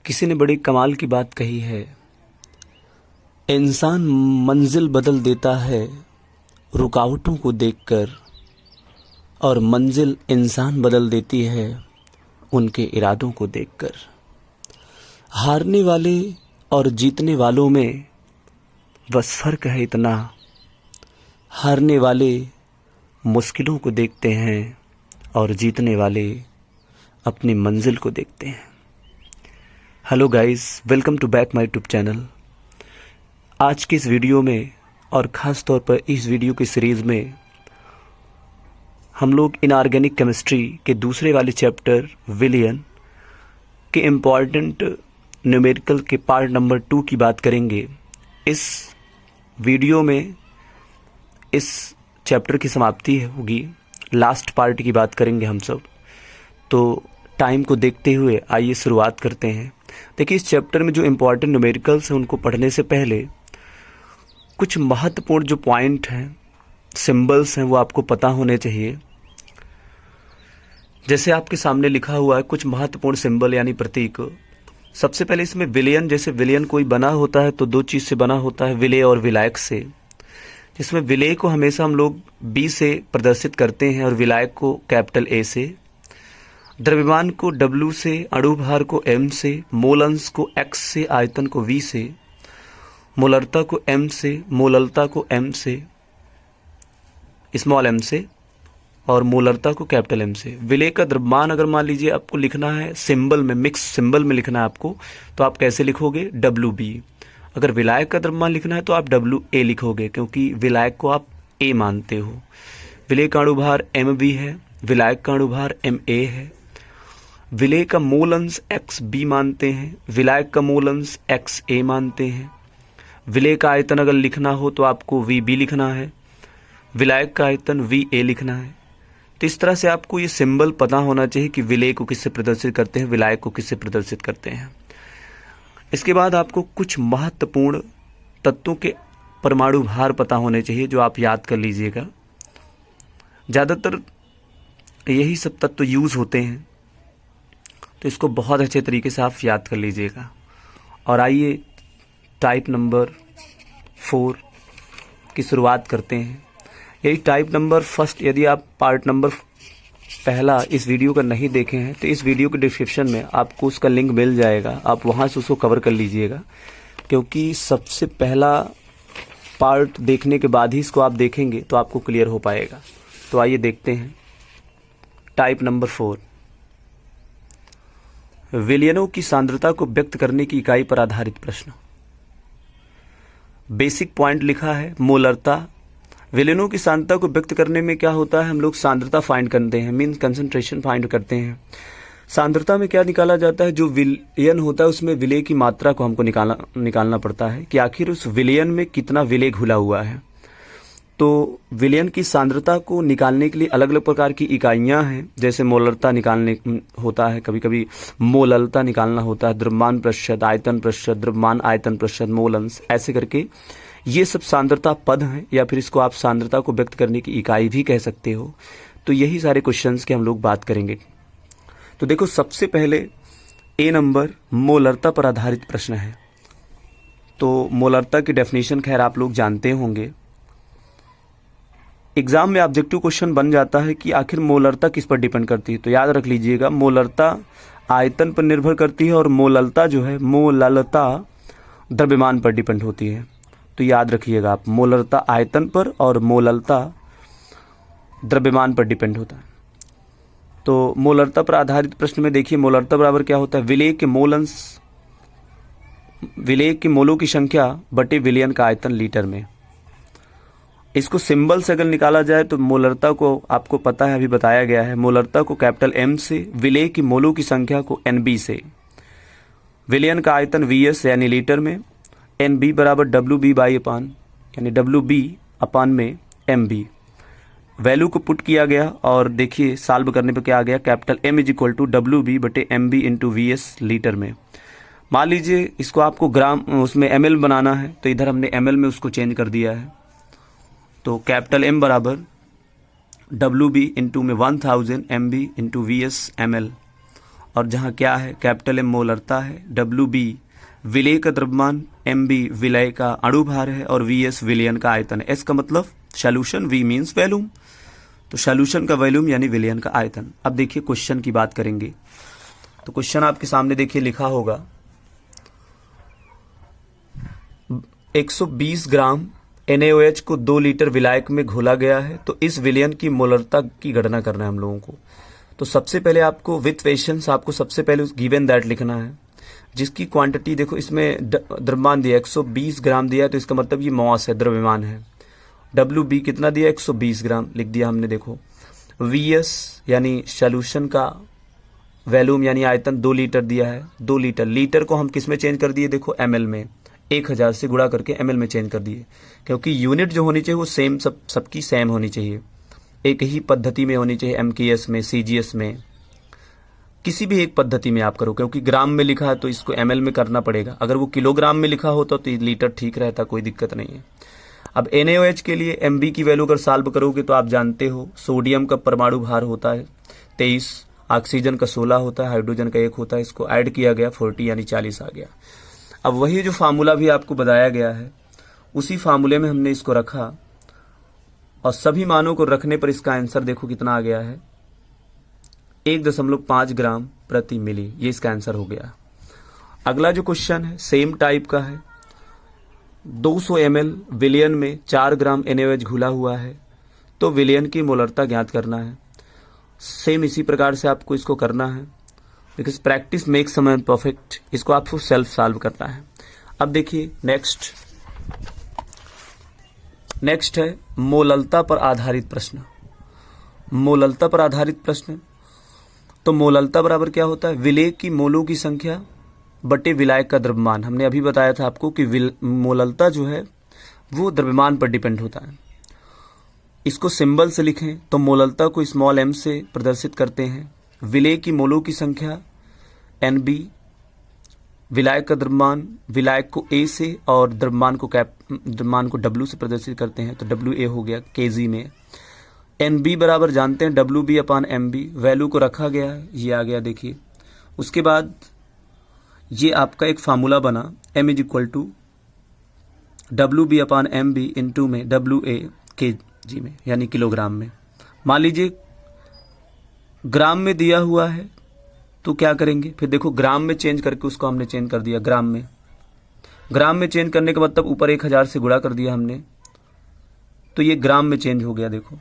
किसी ने बड़ी कमाल की बात कही है। इंसान मंजिल बदल देता है रुकावटों को देखकर, और मंजिल इंसान बदल देती है उनके इरादों को देखकर। हारने वाले और जीतने वालों में बस फर्क है इतना, हारने वाले मुश्किलों को देखते हैं और जीतने वाले अपनी मंजिल को देखते हैं। Hello guys, welcome to back my YouTube channel. आज की इस वीडियो में और ख़ास तौर पर इस वीडियो की सीरीज़ में हम लोग इनऑर्गेनिक केमिस्ट्री के दूसरे वाले चैप्टर विलियन के इम्पॉर्टेंट न्यूमेरिकल के पार्ट नंबर 2 की बात करेंगे। इस वीडियो में इस चैप्टर की समाप्ति होगी, लास्ट पार्ट की बात करेंगे हम सब। तो टाइम को देखते हुए आइए शुरुआत करते हैं। देखिए, इस चैप्टर में जो इम्पॉर्टेंट न्यूमेरिकल्स हैं उनको पढ़ने से पहले कुछ महत्वपूर्ण जो पॉइंट हैं, सिंबल्स हैं, वो आपको पता होने चाहिए। जैसे आपके सामने लिखा हुआ है कुछ महत्वपूर्ण सिंबल यानी प्रतीक। सबसे पहले इसमें विलयन, जैसे विलयन कोई बना होता है तो दो चीज़ से बना होता है, विलय और विलायक से। जिसमें विलय को हमेशा हम लोग बी से प्रदर्शित करते हैं और विलायक को कैपिटल ए से। द्रव्यमान को W से, अणुभार को M से, मोल अंश को X से, आयतन को V से, मोलरता को M से, मोललता को M से, स्मॉल m से, और मोलरता को कैपिटल M से। विलय का द्रव्यमान अगर मान लीजिए आपको लिखना है सिंबल में, मिक्स सिंबल में लिखना है आपको, तो आप कैसे लिखोगे? WB। अगर विलायक का द्रव्यमान लिखना है तो आप WA लिखोगे, क्योंकि विलायक को आप A मानते हो। विलय का अणुभार MB है, विलायक का अणुभार MA है। विलय का मोल अंश XB मानते हैं, विलायक का मोल अंश XA मानते हैं। विलय का आयतन अगर लिखना हो तो आपको VB लिखना है, विलायक का आयतन VA लिखना है। तो इस तरह से आपको ये सिंबल पता होना चाहिए कि विलय को किससे प्रदर्शित करते हैं, विलायक को किससे प्रदर्शित करते हैं। इसके बाद आपको कुछ महत्वपूर्ण तत्वों के परमाणु भार पता होने चाहिए, जो आप याद कर लीजिएगा। ज़्यादातर यही सब तत्व यूज़ होते हैं, तो इसको बहुत अच्छे तरीके से आप याद कर लीजिएगा। और आइए टाइप नंबर 4 की शुरुआत करते हैं। यही टाइप नंबर फर्स्ट, यदि आप पार्ट नंबर पहला इस वीडियो का नहीं देखे हैं तो इस वीडियो के डिस्क्रिप्शन में आपको उसका लिंक मिल जाएगा, आप वहां से उसको कवर कर लीजिएगा। क्योंकि सबसे पहला पार्ट देखने के बाद ही इसको आप देखेंगे तो आपको क्लियर हो पाएगा। तो आइए देखते हैं टाइप नंबर 4, विलयनों की सांद्रता को व्यक्त करने की इकाई पर आधारित प्रश्न। बेसिक पॉइंट लिखा है मोलरता। विलयनों की सांद्रता को व्यक्त करने में क्या होता है, हम लोग सांद्रता फाइंड करते हैं, मीन्स कंसंट्रेशन फाइंड करते हैं। सांद्रता में क्या निकाला जाता है, जो विलयन होता है उसमें विलय की मात्रा को हमको निकालना पड़ता है कि आखिर उस विलयन में कितना विलय घुला हुआ है। तो विलयन की सांद्रता को निकालने के लिए अलग अलग प्रकार की इकाइयां हैं, जैसे मोलरता निकालने होता है, कभी कभी मोललता निकालना होता है, द्रव्यमान प्रतिशत, आयतन प्रतिशत, द्रव्यमान आयतन प्रतिशत, मोल अंश, ऐसे करके ये सब सांद्रता पद हैं, या फिर इसको आप सांद्रता को व्यक्त करने की इकाई भी कह सकते हो। तो यही सारे क्वेश्चंस के हम लोग बात करेंगे। तो देखो, सबसे पहले A नंबर मोलरता पर आधारित प्रश्न है। तो मोलरता की डेफिनेशन खैर आप लोग जानते होंगे। एग्जाम में ऑब्जेक्टिव क्वेश्चन बन जाता है कि आखिर मोलरता किस पर डिपेंड करती है। तो याद रख लीजिएगा, मोलरता आयतन पर निर्भर करती है और मोललता जो है, मोललता द्रव्यमान पर डिपेंड होती है। तो याद रखिएगा आप, मोलरता आयतन पर और मोललता द्रव्यमान पर डिपेंड होता है। तो मोलरता पर आधारित प्रश्न में देखिए, मोलरता बराबर क्या होता है, विलय के मोल अंश, विलय के मोलों की संख्या बटे विलयन का आयतन लीटर में। इसको सिंबल से अगर निकाला जाए तो मोलरता को आपको पता है, अभी बताया गया है, मोलरता को कैपिटल M से, विलय की मोलों की संख्या को NB से, विलयन का आयतन VS यानी लीटर में, NB बराबर WB बाई अपान, यानी WB अपान में MB। वैल्यू को पुट किया गया और देखिए सॉल्व करने पे क्या आ गया, capital M is equal to WB बटे MB इंटू VS लीटर में। मान लीजिए इसको आपको ग्राम उसमें ml बनाना है, तो इधर हमने ml में उसको चेंज कर दिया है। तो कैपिटल M बराबर WB इंटू में 1000 MB इंटू VS ml, और जहाँ क्या है, कैपिटल एम मोलरता है, डब्ल्यू बी विलेय का द्रव्यमान, एम बी विलय का अणुभार है और वी एस विलयन का आयतन है। एस का मतलब सॉल्यूशन, वी मीन्स वॉल्यूम, तो सॉल्यूशन का वॉल्यूम यानी विलयन का आयतन। अब देखिए क्वेश्चन की बात करेंगे तो क्वेश्चन आपके सामने देखिए लिखा होगा 120 ग्राम NaOH को 2 लीटर विलायक में घोला गया है, तो इस विलयन की मोलरता की गणना करना है हम लोगों को। तो सबसे पहले आपको विथ पेशेंस आपको सबसे पहले गिवन दैट लिखना है, जिसकी क्वांटिटी देखो इसमें द्रव्यमान दिया 120 ग्राम दिया है, तो इसका मतलब ये मॉस है, द्रव्यमान है। WB कितना दिया, 120 ग्राम लिख दिया हमने। देखो VS यानी सॉल्यूशन का वॉल्यूम यानी आयतन 2 लीटर दिया है, 2 लीटर, लीटर को हम किस में चेंज कर दिए, देखो ml में, 1000 से गुणा करके ml में चेंज कर दिए, क्योंकि यूनिट जो होनी चाहिए वो सेम, सबकी सेम होनी चाहिए, एक ही पद्धति में होनी चाहिए, MKS में, CGS में, किसी भी एक पद्धति में आप करो, क्योंकि ग्राम में लिखा है तो इसको ml में करना पड़ेगा। अगर वो किलोग्राम में लिखा होता तो लीटर ठीक रहता, कोई दिक्कत नहीं है। अब NaOH के लिए MB की वैल्यू अगर सॉल्व करोगे तो आप जानते हो सोडियम का परमाणु भार होता है 23, ऑक्सीजन का 16 होता है, हाइड्रोजन का 1 होता है, इसको ऐड किया गया 40 यानी 40 आ गया। अब वही जो फार्मूला भी आपको बताया गया है उसी फार्मूले में हमने इसको रखा और सभी मानों को रखने पर इसका आंसर देखो कितना आ गया है, 1.5 ग्राम प्रति मिली, ये इसका आंसर हो गया। अगला जो क्वेश्चन है सेम टाइप का है, 200 ml विलयन में 4 ग्राम NaOH घुला हुआ है, तो विलयन की मोलरता ज्ञात करना है। सेम इसी प्रकार से आपको इसको करना है, because practice makes a man perfect, इसको आपको सेल्फ सॉल्व करना है। अब देखिए नेक्स्ट है मोललता पर आधारित प्रश्न। मोललता पर आधारित प्रश्न, तो मोललता बराबर क्या होता है, विलेय की मोलों की संख्या बटे विलायक का द्रव्यमान। हमने अभी बताया था आपको कि मोललता जो है वो द्रव्यमान पर डिपेंड होता है। इसको सिंबल से लिखें तो मोललता को स्मॉल m से प्रदर्शित करते हैं, विलेय की मोलों की संख्या NB, विलायक का द्रव्यमान, विलायक को A से और द्रव्यमान को W से प्रदर्शित करते हैं, तो WA हो गया kg में। NB बराबर जानते हैं WB अपान MB, वैल्यू को रखा गया है, ये आ गया देखिए। उसके बाद ये आपका एक फार्मूला बना M = WB अपान MB इंटू में WA kg में यानी किलोग्राम में। मान लीजिए ग्राम में दिया हुआ है तो क्या करेंगे, फिर देखो ग्राम में चेंज करके उसको हमने चेंज कर दिया ग्राम में। ग्राम में चेंज करने का मतलब ऊपर 1000 से गुणा कर दिया हमने, तो ये ग्राम में चेंज हो गया। देखो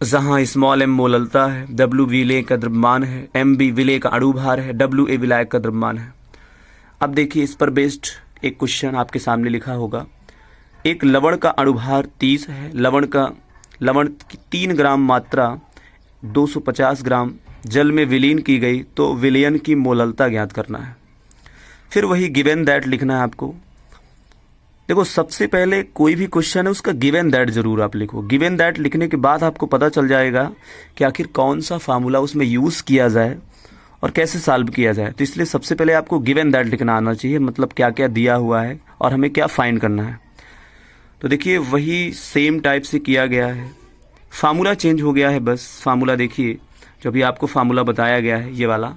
जहां स्मॉल m मोललता है, W विलेय का द्रव्यमान है, MB विलेय का अणुभार है, WA विलायक का द्रव्यमान है। अब देखिए इस पर बेस्ड एक क्वेश्चन आपके सामने लिखा होगा, एक लवण का अणुभार 30 है, लवण की 3 ग्राम मात्रा 250 ग्राम जल में विलीन की गई, तो विलयन की मोललता ज्ञात करना है। फिर वही गिवन दैट लिखना है आपको। देखो सबसे पहले कोई भी क्वेश्चन है उसका गिवन दैट जरूर आप लिखो। गिवन दैट लिखने के बाद आपको पता चल जाएगा कि आखिर कौन सा फार्मूला उसमें यूज किया जाए और कैसे सॉल्व किया जाए। तो इसलिए सबसे पहले आपको गिवन दैट लिखना आना चाहिए, मतलब क्या क्या दिया हुआ है और हमें क्या फाइंड करना है। तो देखिए वही सेम टाइप से किया गया है, फार्मूला चेंज हो गया है बस। फार्मूला देखिए जो भी आपको फार्मूला बताया गया है ये वाला,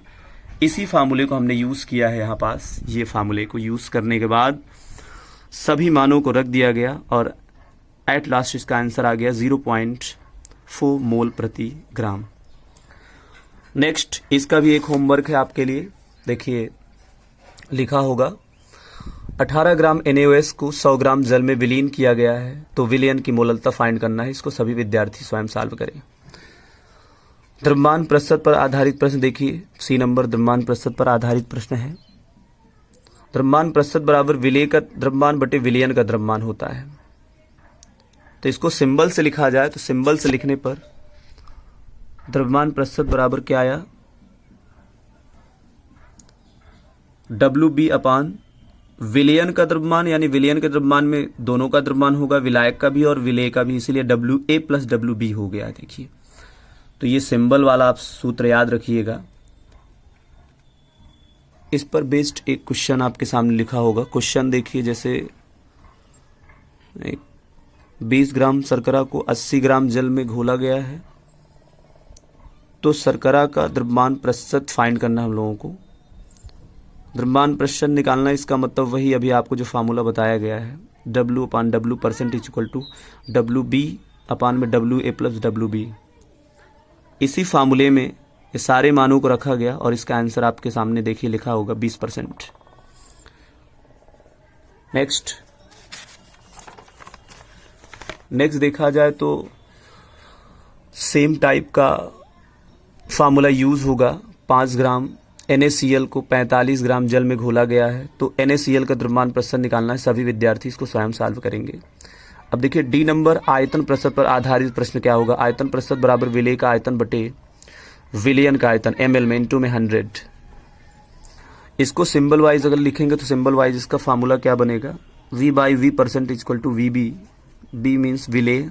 इसी फार्मूले को हमने यूज़ किया है यहाँ पास। ये फार्मूले को यूज़ करने के बाद सभी मानों को रख दिया गया और एट लास्ट इसका आंसर आ गया 0.4 मोल प्रति ग्राम। नेक्स्ट इसका भी एक होमवर्क है आपके लिए। देखिए लिखा होगा 18 ग्राम NaOH को 100 ग्राम जल में विलीन किया गया है, तो विलयन की मोललता फाइंड करना है। इसको सभी विद्यार्थी स्वयं सॉल्व करें। द्रव्यमान प्रतिशत पर आधारित प्रश्न देखिए, C नंबर द्रव्यमान प्रतिशत पर आधारित प्रश्न है। द्रव्यमान प्रतिशत बराबर विलेय का द्रव्यमान बटे विलयन का द्रव्यमान होता है। तो इसको सिंबल से लिखा जाए तो सिंबल से लिखने पर द्रव्यमान प्रतिशत बराबर क्या आया, WB अपान विलयन का द्रव्यमान, यानी विलयन के द्रव्यमान में दोनों का द्रव्यमान होगा, विलायक का भी और विलेय का भी, इसीलिए WA + WB हो गया। देखिए तो ये सिंबल वाला आप सूत्र याद रखिएगा। इस पर बेस्ड एक क्वेश्चन आपके सामने लिखा होगा। क्वेश्चन देखिए, जैसे 20 ग्राम शर्करा को 80 ग्राम जल में घोला गया है, तो शर्करा का द्रव्यमान प्रतिशत फाइंड करना है हम लोगों को। द्रव्यमान प्रतिशत निकालना, इसका मतलब वही अभी आपको जो फार्मूला बताया गया है, W/W percentage equal to WB अपान में WA प्लस WB। इसी फार्मूले में ये सारे मानों को रखा गया और इसका आंसर आपके सामने देखिए लिखा होगा 20%। नेक्स्ट देखा जाए तो सेम टाइप का फार्मूला यूज होगा। 5 ग्राम NaCl को 45 ग्राम जल में घोला गया है, तो NaCl का द्रव्यमान प्रतिशत निकालना है। सभी विद्यार्थी इसको स्वयं सॉल्व करेंगे। अब देखिए डी नंबर, आयतन प्रतिशत पर आधारित प्रश्न क्या होगा। आयतन प्रतिशत बराबर विलेय का आयतन बटे विलयन का आयतन ml में इंटू में 100। इसको सिंबल वाइज अगर लिखेंगे तो सिंबल वाइज इसका फार्मूला क्या बनेगा, V/V percentage equal to VB। B means विलेय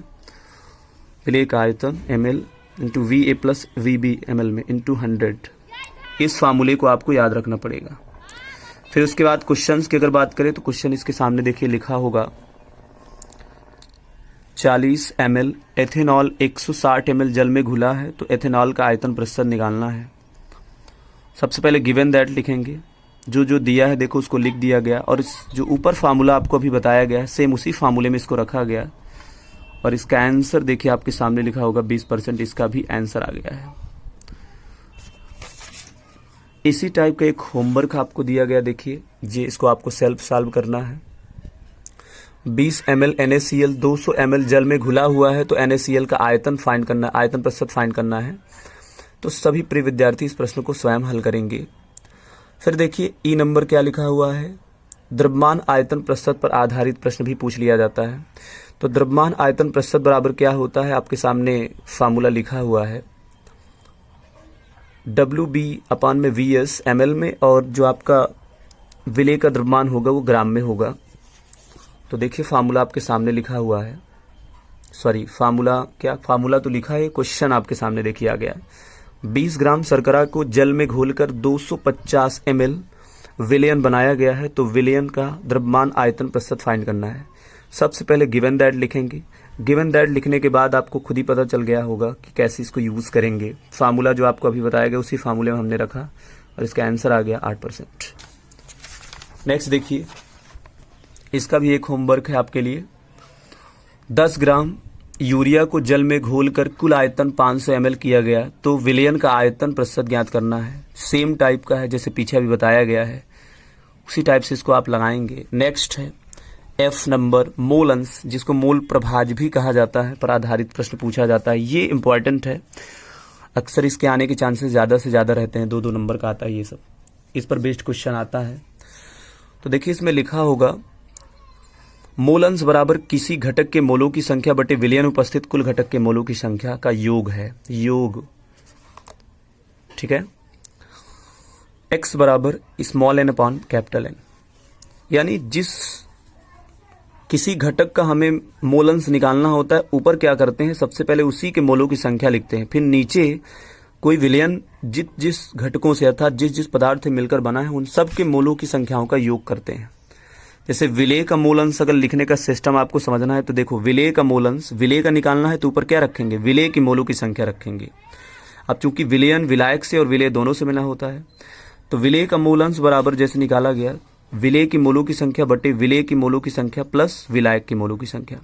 का आयतन ml into VA plus VB ml में इंटू 100। इस फार्मूले को आपको याद रखना पड़ेगा। फिर उसके बाद क्वेश्चंस की अगर बात करें तो क्वेश्चन इसके सामने देखिए लिखा होगा 40 ml एथेनॉल 160 ml जल में घुला है, तो एथेनॉल का आयतन प्रतिशत निकालना है। सबसे पहले गिवन दैट लिखेंगे, जो दिया है देखो उसको लिख दिया गया, और इस जो ऊपर फार्मूला आपको अभी बताया गया है सेम उसी फार्मूले में इसको रखा गया, और इसका आंसर देखिए आपके सामने लिखा होगा 20%। इसका भी आंसर आ गया है। इसी टाइप का एक होमवर्क आपको दिया गया, देखिए ये इसको आपको सेल्फ सॉल्व करना है। 20 ml NaCl 200 ml जल में घुला हुआ है, तो NaCl का आयतन फाइंड करना, आयतन प्रतिशत फाइंड करना है। तो सभी प्रिय विद्यार्थी इस प्रश्न को स्वयं हल करेंगे। फिर देखिए ई नंबर क्या लिखा हुआ है, द्रव्यमान आयतन प्रतिशत पर आधारित प्रश्न भी पूछ लिया जाता है। तो द्रव्यमान आयतन प्रतिशत बराबर क्या होता है, आपके सामने फार्मूला लिखा हुआ है WB अपान में VS ml में, और जो आपका विलेय का द्रव्यमान होगा वो ग्राम में होगा। तो देखिए फार्मूला आपके सामने लिखा हुआ है, सॉरी फार्मूला तो लिखा है, क्वेश्चन आपके सामने देखिए आ गया है। 20 ग्राम शर्करा को जल में घोलकर 250 ml विलयन बनाया गया है, तो विलयन का द्रव्यमान आयतन प्रतिशत फाइंड करना है। सबसे पहले गिवन दैट लिखेंगे। गिवन दैट लिखने के बाद आपको खुद ही पता चल गया होगा कि कैसे इसको यूज करेंगे। फार्मूला जो आपको अभी बताया गया उसी फार्मूले में हमने रखा, और इसका आंसर आ गया 8%। नेक्स्ट देखिए, इसका भी एक होमवर्क है आपके लिए। 10 ग्राम यूरिया को जल में घोलकर कुल आयतन 500 ml किया गया, तो विलयन का आयतन प्रतिशत ज्ञात करना है। सेम टाइप का है जैसे पीछे अभी बताया गया है, उसी टाइप से इसको आप लगाएंगे। नेक्स्ट है F नंबर, मोल अंश, जिसको मोल प्रभाज भी कहा जाता है, पर आधारित प्रश्न पूछा जाता है। ये इंपॉर्टेंट है, अक्सर इसके आने के चांसेस ज़्यादा से ज़्यादा रहते हैं। 2-2 नंबर का आता है ये सब, इस पर बेस्ड क्वेश्चन आता है। तो देखिए इसमें लिखा होगा मोल अंश बराबर किसी घटक के मोलों की संख्या बटे विलयन उपस्थित कुल घटक के मोलों की संख्या का योग है, योग। ठीक है, x बराबर small n upon capital N, यानी जिस किसी घटक का हमें मोल अंश निकालना होता है, ऊपर क्या करते हैं, सबसे पहले उसी के मोलों की संख्या लिखते हैं, फिर नीचे कोई विलयन जिस घटकों से अर्थात जिस पदार्थ से मिलकर बना है उन सब के मोलों की संख्याओं का योग करते हैं। जैसे विलेय का मोल अंश अगर लिखने का सिस्टम आपको समझना है तो देखो, विलेय का मोल अंश, विलेय का निकालना है तो ऊपर क्या रखेंगे, विलेय की मोलों की संख्या रखेंगे। अब चूंकि विलयन विलायक से और विलेय दोनों से मिला होता है, तो विलेय का मोल अंश बराबर जैसे निकाला गया विलेय की मोलों की संख्या बटे विलेय की मोलों की संख्या प्लस विलायक की मोलों की संख्या।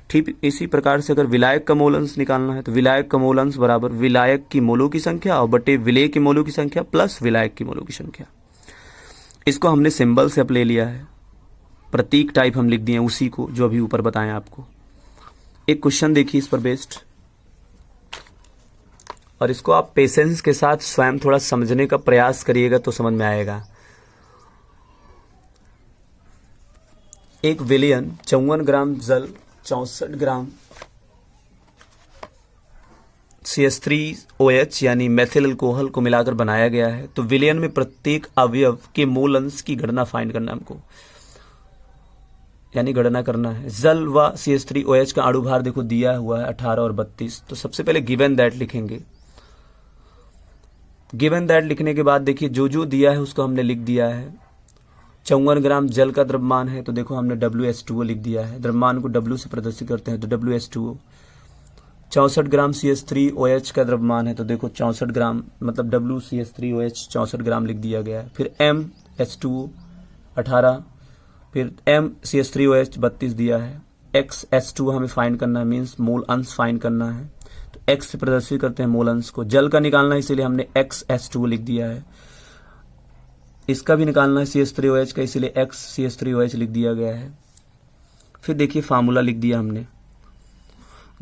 ठीक इसी प्रकार से अगर विलायक का मोल अंश निकालना है तो विलायक का मोल अंश बराबर विलायक की मोलों की संख्या और बटे विलेय की मोलों की संख्या प्लस विलायक की मोलों की संख्या। इसको हमने सिंबल से अब ले लिया है, प्रतीक टाइप हम लिख दिए उसी को जो अभी ऊपर बताएं आपको। एक क्वेश्चन देखिए इस पर बेस्ड, और इसको आप पेशेंस के साथ स्वयं थोड़ा समझने का प्रयास करिएगा तो समझ में आएगा। एक विलयन 54 ग्राम जल 64 ग्राम CH3OH यानी मेथिल अल्कोहल को मिलाकर बनाया गया है, तो विलयन में प्रत्येक अवयव के मोल अंश की गणना फाइंड करना हमको, यानी गणना करना है। जल व CH3OH का अणुभार देखो दिया हुआ है 18 और 32। तो सबसे पहले गिवन दैट लिखेंगे। गिवन दैट लिखने के बाद देखिए जो दिया है उसको हमने लिख दिया है। 54 ग्राम जल का द्रव्यमान है तो देखो हमने WH2O लिख दिया है। द्रव्यमान को W से प्रदर्शित करते हैं तो WH2O। 64 ग्राम CH3OH का द्रव्यमान है, तो देखो 64 ग्राम मतलब WCH3OH 64 ग्राम लिख दिया गया है। फिर MH2O 18, फिर MCH3OH 32 दिया है। XH2 हमें फाइंड करना है, मीन्स मोल अंश फाइंड करना है, तो X से प्रदर्शित करते हैं मोल अंश को। जल का निकालना है इसीलिए हमने XH2 लिख दिया है। इसका भी निकालना है CH3OH का, इसीलिए XCH3OH लिख दिया गया है। फिर देखिए फार्मूला लिख दिया हमने,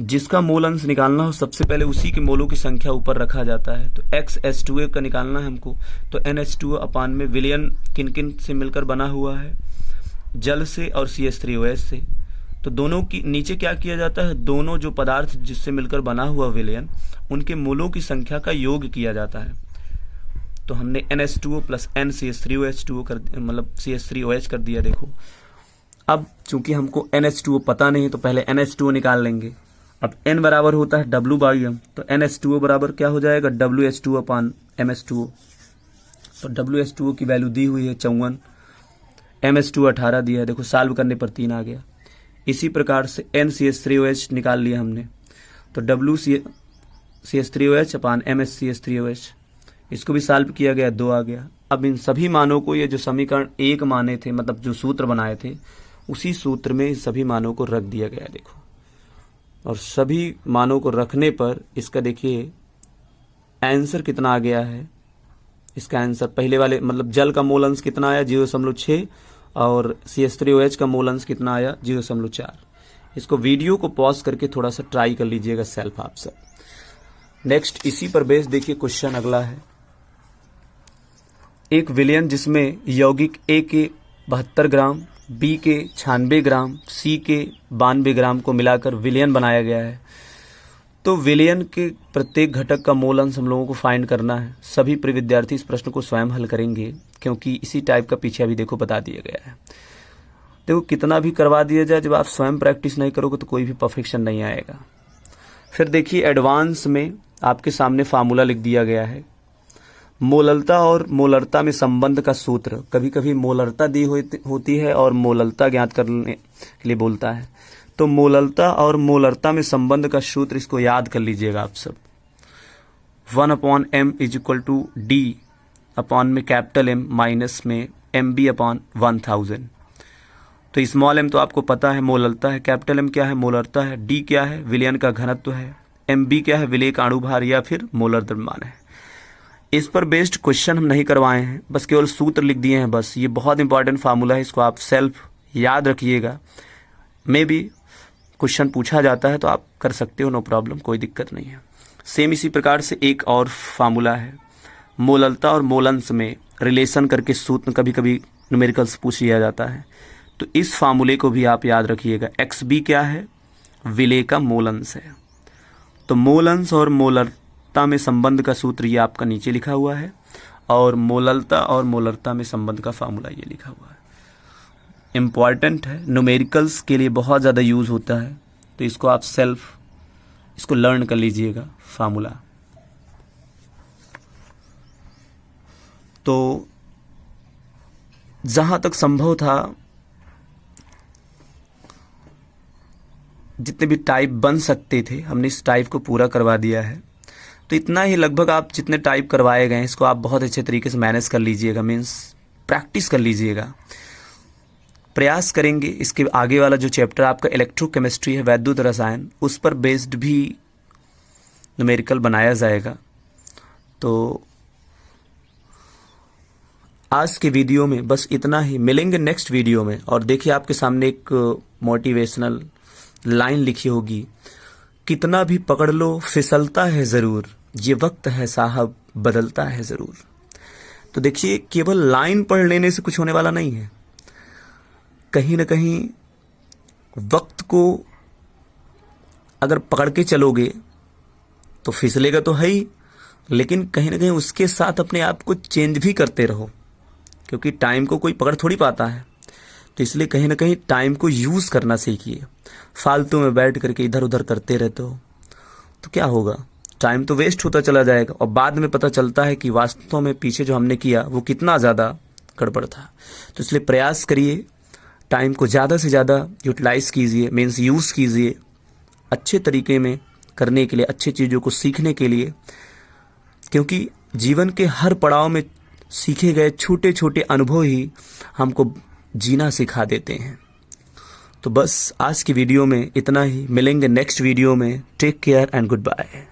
जिसका मोल अंश निकालना हो सबसे पहले उसी के मोलों की संख्या ऊपर रखा जाता है। तो XH2O का निकालना है हमको, तो NH2O अपान में विलयन किन किन से मिलकर बना हुआ है, जल से और CH3OH से। तो दोनों की नीचे क्या किया जाता है, दोनों जो पदार्थ जिससे मिलकर बना हुआ विलयन उनके मोलों की संख्या का योग किया जाता है। तो हमने NH2O प्लस NCH3OH2 कर मतलब CH3OH कर दिया। देखो अब चूंकि हमको NH2O पता नहीं है तो पहले NH2O निकाल लेंगे। अब N बराबर होता है W/M, तो NH2O बराबर क्या हो जाएगा, WH2O अपान MH2O। तो WH2O की वैल्यू दी हुई है 54, MH2O 18 दिया है। देखो सॉल्व करने पर 3 आ गया। इसी प्रकार से NCH3OH निकाल लिया हमने, तो WCH3OH अपान MHCH3OH, इसको भी सॉल्व किया गया, 2 आ गया। अब इन सभी मानों को, ये जो समीकरण 1 माने थे मतलब जो सूत्र बनाए थे, उसी सूत्र में सभी मानों को रख दिया गया। देखो, और सभी मानों को रखने पर इसका देखिए आंसर कितना आ गया है। इसका आंसर पहले वाले मतलब जल का मोल अंश कितना आया, 0.6, और CH3OH का मोल अंश कितना आया, 0.4। इसको वीडियो को पॉज करके थोड़ा सा ट्राई कर लीजिएगा सेल्फ आप सब। नेक्स्ट इसी पर बेस देखिए क्वेश्चन अगला है। एक विलयन जिसमें यौगिक A के 72 ग्राम, B के 96 ग्राम, C के 92 ग्राम को मिलाकर विलयन बनाया गया है। तो विलयन के प्रत्येक घटक का मोल अंश हम लोगों को फाइंड करना है। सभी प्रिय विद्यार्थी इस प्रश्न को स्वयं हल करेंगे, क्योंकि इसी टाइप का पीछे अभी देखो बता दिया गया है। देखो कितना भी करवा दिया जाए, जब आप स्वयं प्रैक्टिस नहीं करोगे तो कोई भी परफेक्शन नहीं आएगा। फिर देखिए एडवांस में आपके सामने फार्मूला लिख दिया गया है। मोललता और मोलरता में संबंध का सूत्र, कभी कभी मोलरता दी होती है और मोललता ज्ञात करने के लिए बोलता है। तो मोललता और मोलरता में संबंध का सूत्र इसको याद कर लीजिएगा आप सब। 1/m = D अपॉन में कैपिटल M माइनस में MB अपॉन 1000। तो स्मॉल m तो आपको पता है मोललता है, कैपिटल M क्या है मोलरता है, D क्या है विलयन का घनत्व है, MB क्या है विलेय का अणुभार या फिर मोलर द्रव्यमान है। इस पर बेस्ड क्वेश्चन हम नहीं करवाए हैं, बस केवल सूत्र लिख दिए हैं बस। ये बहुत इंपॉर्टेंट फार्मूला है, इसको आप सेल्फ याद रखिएगा। मे भी क्वेश्चन पूछा जाता है तो आप कर सकते हो, नो प्रॉब्लम, कोई दिक्कत नहीं है। सेम इसी प्रकार से एक और फार्मूला है, मोललता और मोलंश में रिलेशन करके सूत्र कभी कभी न्यूमेरिकल्स पूछ लिया जाता है। तो इस फार्मूले को भी आप याद रखिएगा। XB क्या है, विलेय का मोलंश है। तो मोलंश और मोलरता में संबंध का सूत्र ये आपका नीचे लिखा हुआ है, और मोललता और मोलरता में संबंध का फार्मूला ये लिखा हुआ है। इम्पॉर्टेंट है, न्यूमेरिकल्स के लिए बहुत ज़्यादा यूज़ होता है, तो इसको आप सेल्फ इसको लर्न कर लीजिएगा फार्मूला। तो जहाँ तक संभव था जितने भी टाइप बन सकते थे हमने इस टाइप को पूरा करवा दिया है। तो इतना ही लगभग आप जितने टाइप करवाए गए हैं इसको आप बहुत अच्छे तरीके से मैनेज कर लीजिएगा, मीन्स प्रैक्टिस कर लीजिएगा। प्रयास करेंगे इसके आगे वाला जो चैप्टर आपका इलेक्ट्रोकेमिस्ट्री है, वैद्युत रसायन, उस पर बेस्ड भी न्यूमेरिकल बनाया जाएगा। तो आज के वीडियो में बस इतना ही, मिलेंगे नेक्स्ट वीडियो में। और देखिए आपके सामने एक मोटिवेशनल लाइन लिखी होगी, कितना भी पकड़ लो फिसलता है ज़रूर, ये वक्त है साहब बदलता है ज़रूर। तो देखिए केवल लाइन पढ़ लेने से कुछ होने वाला नहीं है, कहीं ना कहीं वक्त को अगर पकड़ के चलोगे तो फिसलेगा तो है ही, लेकिन कहीं ना कहीं उसके साथ अपने आप को चेंज भी करते रहो, क्योंकि टाइम को कोई पकड़ थोड़ी पाता है। तो इसलिए कहीं ना कहीं टाइम को यूज़ करना सीखिए। फालतू में बैठ करके इधर उधर करते रहते हो तो क्या होगा, टाइम तो वेस्ट होता चला जाएगा, और बाद में पता चलता है कि वास्तव में पीछे जो हमने किया वो कितना ज़्यादा गड़बड़ था। तो इसलिए प्रयास करिए, टाइम को ज़्यादा से ज़्यादा यूटिलाइज़ कीजिए, मीन्स यूज़ कीजिए, अच्छे तरीके में करने के लिए, अच्छी चीज़ों को सीखने के लिए, क्योंकि जीवन के हर पड़ाव में सीखे गए छोटे छोटे अनुभव ही हमको जीना सिखा देते हैं। तो बस आज की वीडियो में इतना ही, मिलेंगे नेक्स्ट वीडियो में। Take care and good bye.